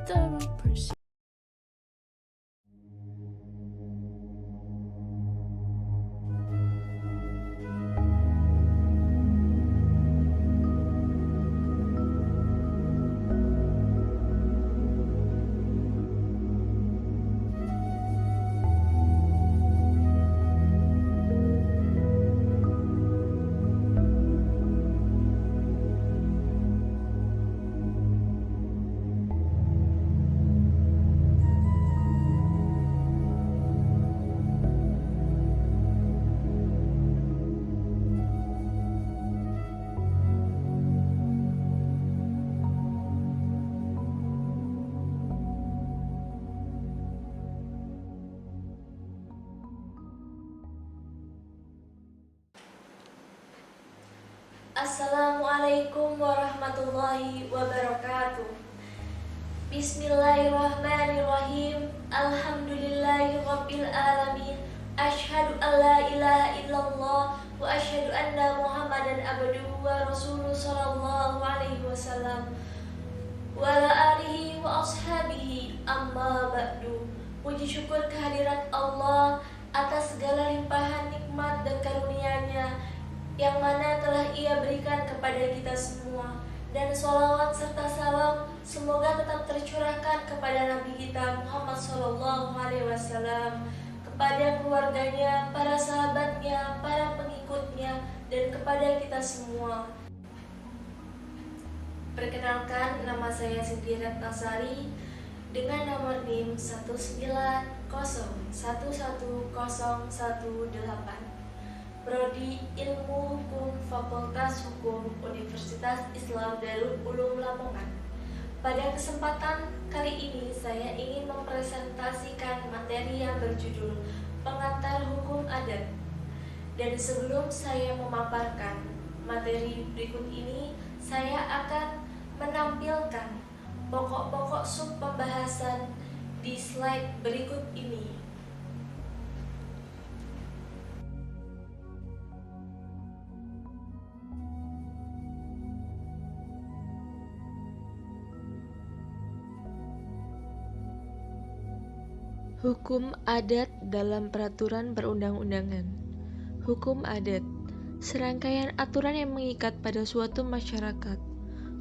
kita Assalamualaikum warahmatullahi wabarakatuh. Bismillahirrahmanirrahim. Alhamdulillahirabbil alamin. Asyhadu an la ilaha illallah wa asyhadu anna Muhammadan abduhu wa rasuluhu sallallahu alaihi wasallam wa ala alihi wa ashabihi amma ba'du. Puji syukur kehadirat Allah atas segala limpahan nikmat dan karunia-Nya yang mana telah Ia berikan kepada kita semua, dan sholawat serta salam semoga tetap tercurahkan kepada Nabi kita Muhammad SAW, kepada keluarganya, para sahabatnya, para pengikutnya, dan kepada kita semua. Perkenalkan, nama saya Siti Ratnasari dengan nomor NIM 190110118. Prodi Ilmu Hukum Fakultas Hukum Universitas Islam Darul Ulum Lamongan. Pada kesempatan kali ini saya ingin mempresentasikan materi yang berjudul Pengantar Hukum Adat. Dan sebelum saya memaparkan materi berikut ini, saya akan menampilkan pokok-pokok sub pembahasan di slide berikut ini. Hukum adat dalam peraturan perundang-undangan. Hukum adat, serangkaian aturan yang mengikat pada suatu masyarakat.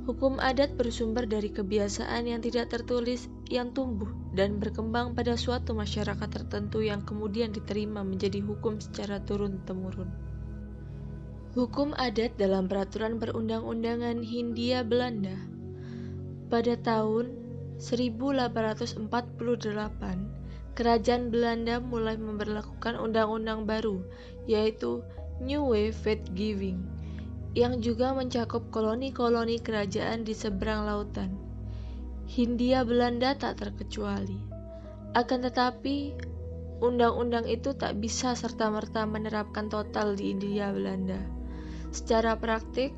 Hukum adat bersumber dari kebiasaan yang tidak tertulis yang tumbuh dan berkembang pada suatu masyarakat tertentu yang kemudian diterima menjadi hukum secara turun-temurun. Hukum adat dalam peraturan perundang-undangan Hindia Belanda. Pada tahun 1848, Kerajaan Belanda mulai memberlakukan undang-undang baru, yaitu New Wetgewing, yang juga mencakup koloni-koloni kerajaan di seberang lautan. Hindia Belanda tak terkecuali. Akan tetapi, undang-undang itu tak bisa serta-merta menerapkan total di Hindia Belanda. Secara praktik,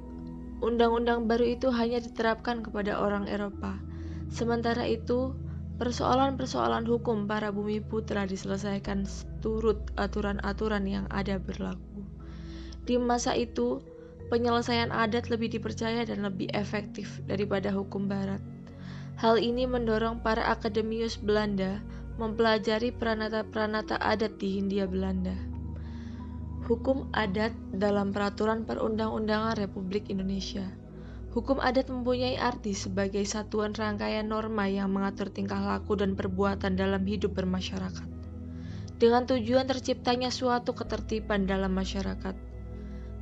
undang-undang baru itu hanya diterapkan kepada orang Eropa. Sementara itu, persoalan-persoalan hukum para bumi putra diselesaikan seturut aturan-aturan yang ada berlaku. Di masa itu, penyelesaian adat lebih dipercaya dan lebih efektif daripada hukum barat. Hal ini mendorong para akademius Belanda mempelajari peranata-peranata adat di Hindia Belanda. Hukum adat dalam peraturan perundang-undangan Republik Indonesia. Hukum adat mempunyai arti sebagai satuan rangkaian norma yang mengatur tingkah laku dan perbuatan dalam hidup bermasyarakat, dengan tujuan terciptanya suatu ketertiban dalam masyarakat.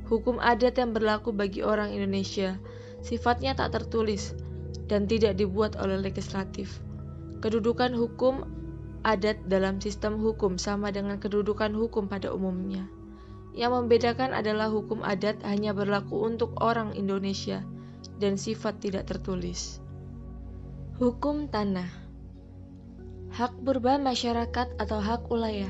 Hukum adat yang berlaku bagi orang Indonesia sifatnya tak tertulis dan tidak dibuat oleh legislatif. Kedudukan hukum adat dalam sistem hukum sama dengan kedudukan hukum pada umumnya. Yang membedakan adalah hukum adat hanya berlaku untuk orang Indonesia dan sifat tidak tertulis. Hukum tanah. Hak purba masyarakat atau hak ulayah.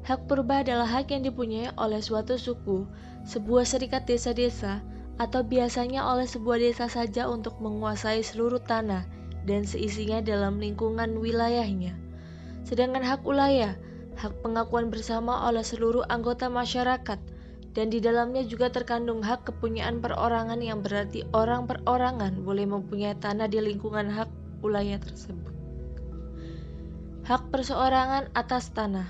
Hak purba adalah hak yang dipunyai oleh suatu suku, sebuah serikat desa-desa, atau biasanya oleh sebuah desa saja untuk menguasai seluruh tanah dan seisinya dalam lingkungan wilayahnya. Sedangkan hak ulayah, hak pengakuan bersama oleh seluruh anggota masyarakat, dan di dalamnya juga terkandung hak kepunyaan perorangan yang berarti orang perorangan boleh mempunyai tanah di lingkungan hak ulayah tersebut. Hak perseorangan atas tanah.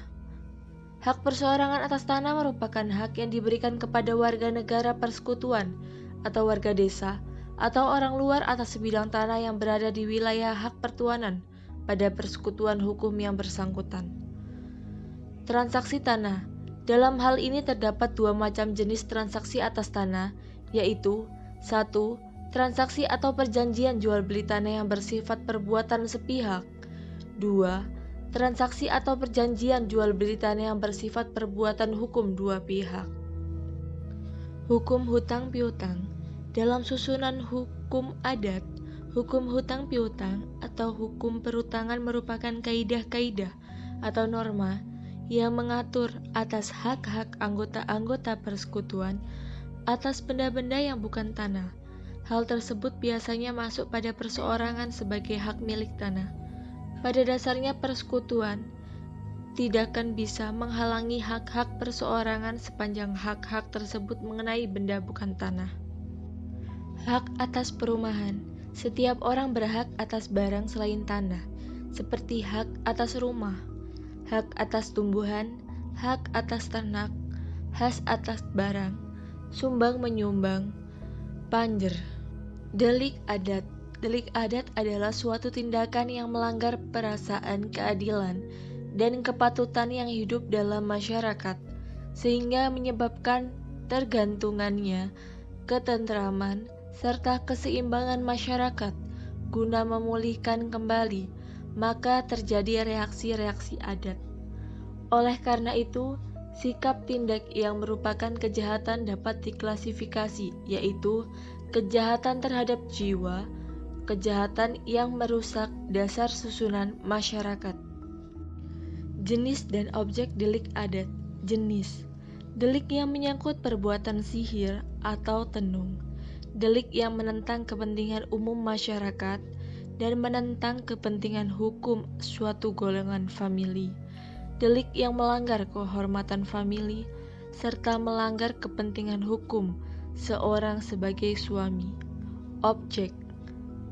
Hak perseorangan atas tanah merupakan hak yang diberikan kepada warga negara persekutuan atau warga desa atau orang luar atas sebidang tanah yang berada di wilayah hak pertuanan pada persekutuan hukum yang bersangkutan. Transaksi tanah. Dalam hal ini terdapat dua macam jenis transaksi atas tanah, yaitu 1. Transaksi atau perjanjian jual beli tanah yang bersifat perbuatan sepihak. 2. Transaksi atau perjanjian jual beli tanah yang bersifat perbuatan hukum dua pihak. Hukum hutang piutang. Dalam susunan hukum adat, hukum hutang piutang atau hukum perutangan merupakan kaidah-kaidah atau norma yang mengatur atas hak-hak anggota-anggota persekutuan atas benda-benda yang bukan tanah. Hal tersebut biasanya masuk pada perseorangan sebagai hak milik tanah. Pada dasarnya persekutuan tidak akan bisa menghalangi hak-hak perseorangan sepanjang hak-hak tersebut mengenai benda bukan tanah. Hak atas perumahan. Setiap orang berhak atas barang selain tanah, seperti hak atas rumah, hak atas tumbuhan, hak atas ternak, hak atas barang, sumbang menyumbang, panjer. Delik adat. Delik adat adalah suatu tindakan yang melanggar perasaan keadilan dan kepatutan yang hidup dalam masyarakat, sehingga menyebabkan tergantungannya ketentraman serta keseimbangan masyarakat. Guna memulihkan kembali, maka terjadi reaksi-reaksi adat. Oleh karena itu, sikap tindak yang merupakan kejahatan dapat diklasifikasi, yaitu kejahatan terhadap jiwa, kejahatan yang merusak dasar susunan masyarakat. Jenis dan objek delik adat. Jenis: delik yang menyangkut perbuatan sihir atau tenung, delik yang menentang kepentingan umum masyarakat dan menentang kepentingan hukum suatu golongan famili, delik yang melanggar kehormatan famili, serta melanggar kepentingan hukum seorang sebagai suami. Objek: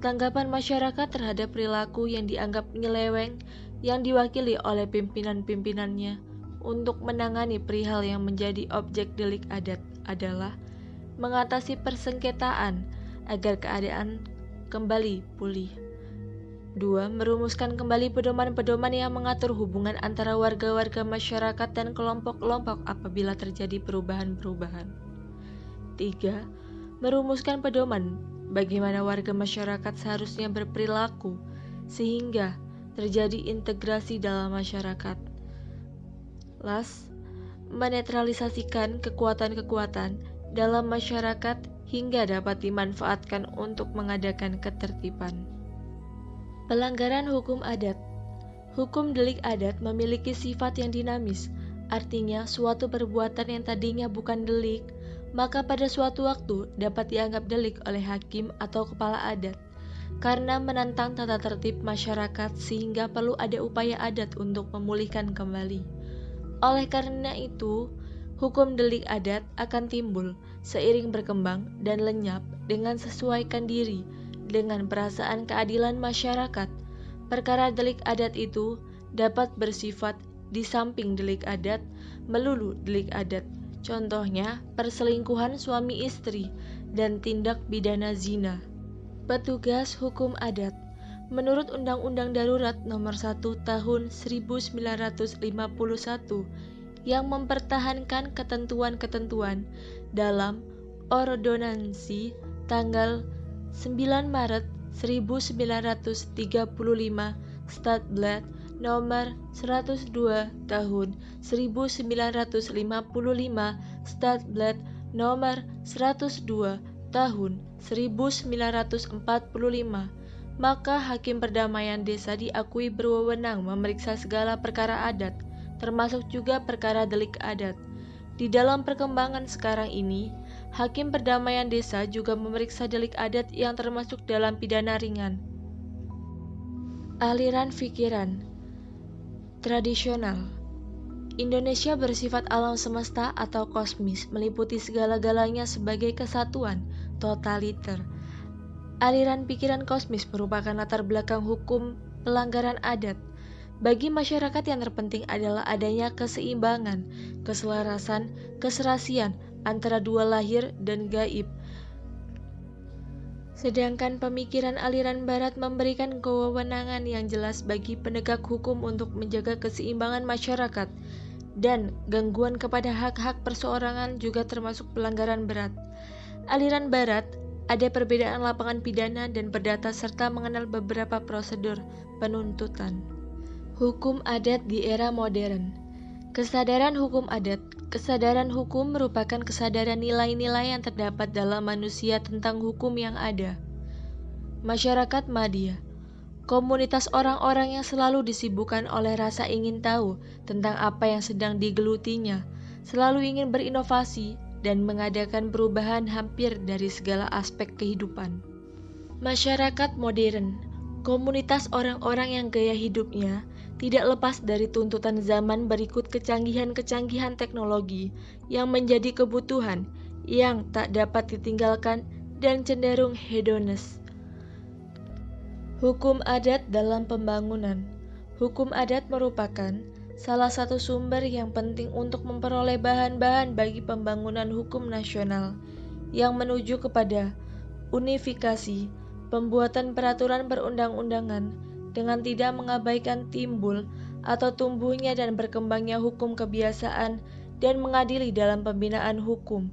tanggapan masyarakat terhadap perilaku yang dianggap nyeleweng yang diwakili oleh pimpinan-pimpinannya untuk menangani perihal yang menjadi objek delik adat adalah mengatasi persengketaan agar keadaan kembali pulih. 2. Merumuskan kembali pedoman-pedoman yang mengatur hubungan antara warga-warga masyarakat dan kelompok-kelompok apabila terjadi perubahan-perubahan. 3. Merumuskan pedoman bagaimana warga masyarakat seharusnya berperilaku sehingga terjadi integrasi dalam masyarakat. Las, menetralisasikan kekuatan-kekuatan dalam masyarakat hingga dapat dimanfaatkan untuk mengadakan ketertiban. Pelanggaran hukum adat. Hukum delik adat memiliki sifat yang dinamis, artinya suatu perbuatan yang tadinya bukan delik, maka pada suatu waktu dapat dianggap delik oleh hakim atau kepala adat, karena menantang tata tertib masyarakat sehingga perlu ada upaya adat untuk memulihkan kembali. Oleh karena itu, hukum delik adat akan timbul seiring berkembang dan lenyap dengan sesuaikan diri dengan perasaan keadilan masyarakat. Perkara delik adat itu dapat bersifat di samping delik adat, melulu delik adat. Contohnya, perselingkuhan suami istri dan tindak pidana zina. Petugas hukum adat. Menurut Undang-Undang Darurat Nomor 1 Tahun 1951 yang mempertahankan ketentuan-ketentuan dalam Ordonansi tanggal 9 Maret 1935 Stadblad Nomor 102 Tahun 1955 Stadblad Nomor 102 Tahun 1945, maka hakim perdamaian desa diakui berwenang memeriksa segala perkara adat, termasuk juga perkara delik adat. Di dalam perkembangan sekarang ini, hakim perdamaian desa juga memeriksa delik adat yang termasuk dalam pidana ringan. Aliran pikiran tradisional. Indonesia bersifat alam semesta atau kosmis, meliputi segala-galanya sebagai kesatuan totaliter. Aliran pikiran kosmis merupakan latar belakang hukum pelanggaran adat. Bagi masyarakat yang terpenting adalah adanya keseimbangan, keselarasan, keserasian antara dua lahir dan gaib. Sedangkan pemikiran aliran barat memberikan kewenangan yang jelas bagi penegak hukum untuk menjaga keseimbangan masyarakat, dan gangguan kepada hak-hak perseorangan juga termasuk pelanggaran berat. Aliran barat ada perbedaan lapangan pidana dan perdata serta mengenal beberapa prosedur penuntutan. Hukum adat di era modern. Kesadaran hukum adat. Kesadaran hukum merupakan kesadaran nilai-nilai yang terdapat dalam manusia tentang hukum yang ada. Masyarakat Madya. Komunitas orang-orang yang selalu disibukkan oleh rasa ingin tahu tentang apa yang sedang digelutinya, selalu ingin berinovasi dan mengadakan perubahan hampir dari segala aspek kehidupan. Masyarakat modern. Komunitas orang-orang yang gaya hidupnya tidak lepas dari tuntutan zaman berikut kecanggihan-kecanggihan teknologi yang menjadi kebutuhan yang tak dapat ditinggalkan dan cenderung hedonis. Hukum adat dalam pembangunan. Hukum adat merupakan salah satu sumber yang penting untuk memperoleh bahan-bahan bagi pembangunan hukum nasional yang menuju kepada unifikasi, pembuatan peraturan perundang-undangan dengan tidak mengabaikan timbul atau tumbuhnya dan berkembangnya hukum kebiasaan dan mengadili dalam pembinaan hukum,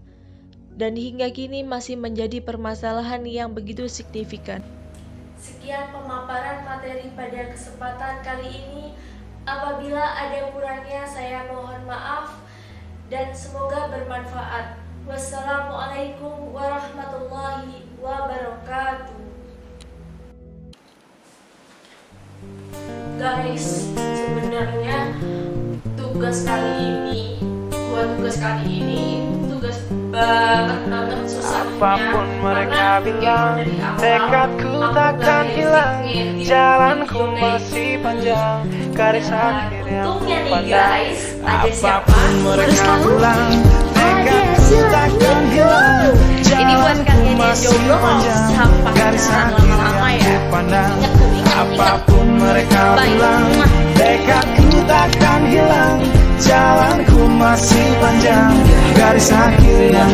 dan hingga kini masih menjadi permasalahan yang begitu signifikan. Sekian pemaparan materi pada kesempatan kali ini. Apabila ada kurangnya saya mohon maaf dan semoga bermanfaat. Wassalamualaikum warahmatullahi wabarakatuh. Guys, sebenarnya tugas kali ini tugas banget susahnya. Apapun mereka bilang, tekadku takkan hilang, jalanku masih panjang, garis akhir yang guys, ada siapa? Apapun mereka bilang, tekadku takkan hilang, Ini buat kalian yang jomblo panjang, garis akhir yang pandang. Apapun mereka bilang, tekadku takkan hilang, jalanku masih panjang, garis akhir yang